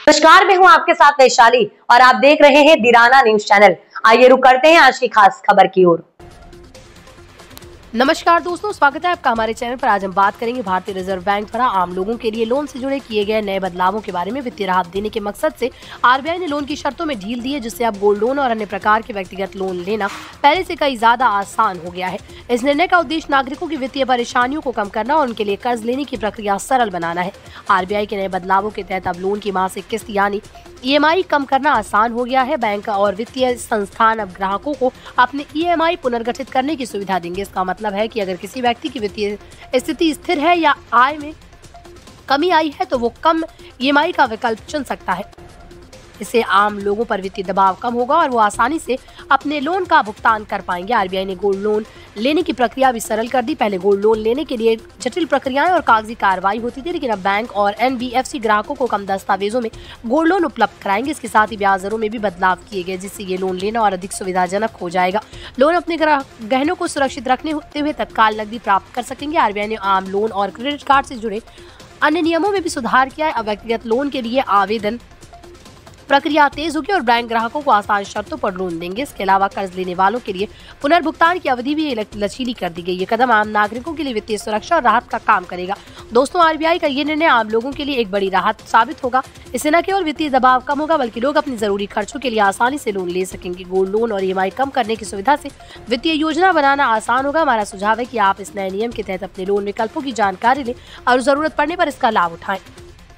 नमस्कार, मैं हूं आपके साथ वैशाली और आप देख रहे हैं दीराना न्यूज चैनल। आइए रुक करते हैं आज की खास खबर की ओर। नमस्कार दोस्तों, स्वागत है आपका हमारे चैनल पर। आज हम बात करेंगे भारतीय रिजर्व बैंक द्वारा आम लोगों के लिए लोन से जुड़े किए गए नए बदलावों के बारे में। वित्तीय राहत देने के मकसद से आरबीआई ने लोन की शर्तों में ढील दी है, जिससे अब गोल्ड लोन और अन्य प्रकार के व्यक्तिगत लोन लेना पहले से कई ज्यादा आसान हो गया है। इस निर्णय का उद्देश्य नागरिकों की वित्तीय परेशानियों को कम करना और उनके लिए कर्ज लेने की प्रक्रिया सरल बनाना है। आरबीआई के नए बदलावों के तहत अब लोन की मासिक किस्त यानी ईएमआई कम करना आसान हो गया है। बैंक और वित्तीय संस्थान अब ग्राहकों को अपने ईएमआई पुनर्गठित करने की सुविधा देंगे। इसका मतलब है कि अगर किसी व्यक्ति की वित्तीय स्थिति स्थिर है या आय में कमी आई है तो वो कम ईएमआई का विकल्प चुन सकता है। इससे आम लोगों पर वित्तीय दबाव कम होगा और वो आसानी से अपने लोन का भुगतान कर पाएंगे। आरबीआई ने गोल्ड लोन लेने की प्रक्रिया भी सरल कर दी। पहले गोल्ड लोन लेने के लिए जटिल प्रक्रियाएं और कागजी कार्रवाई होती थी, लेकिन अब बैंक और एनबीएफसी ग्राहकों को कम दस्तावेजों में गोल्ड लोन उपलब्ध कराएंगे। इसके साथ ही ब्याज दरों में भी बदलाव किए गए, जिससे ये लोन लेना और अधिक सुविधाजनक हो जाएगा। लोन अपने गहनों को सुरक्षित रखने होते हुए तत्काल नकदी प्राप्त कर सकेंगे। आरबीआई ने आम लोन और क्रेडिट कार्ड से जुड़े अन्य नियमों में भी सुधार किया है। अब व्यक्तिगत लोन के लिए आवेदन प्रक्रिया तेज होगी और बैंक ग्राहकों को आसान शर्तों पर लोन देंगे। इसके अलावा कर्ज लेने वालों के लिए पुनर्भुगतान की अवधि भी लचीली कर दी गई। ये कदम आम नागरिकों के लिए वित्तीय सुरक्षा और राहत का काम करेगा। दोस्तों, आरबीआई का ये निर्णय आम लोगों के लिए एक बड़ी राहत साबित होगा। इससे न केवल वित्तीय दबाव कम होगा, बल्कि लोग अपनी जरूरी खर्चों के लिए आसानी से लोन ले सकेंगे। गोल्ड लोन और ईएमआई कम करने की सुविधा से वित्तीय योजना बनाना आसान होगा। हमारा सुझाव है कि आप इस नए नियम के तहत अपने लोन विकल्पों की जानकारी लें और जरूरत पड़ने पर इसका लाभ उठाएं।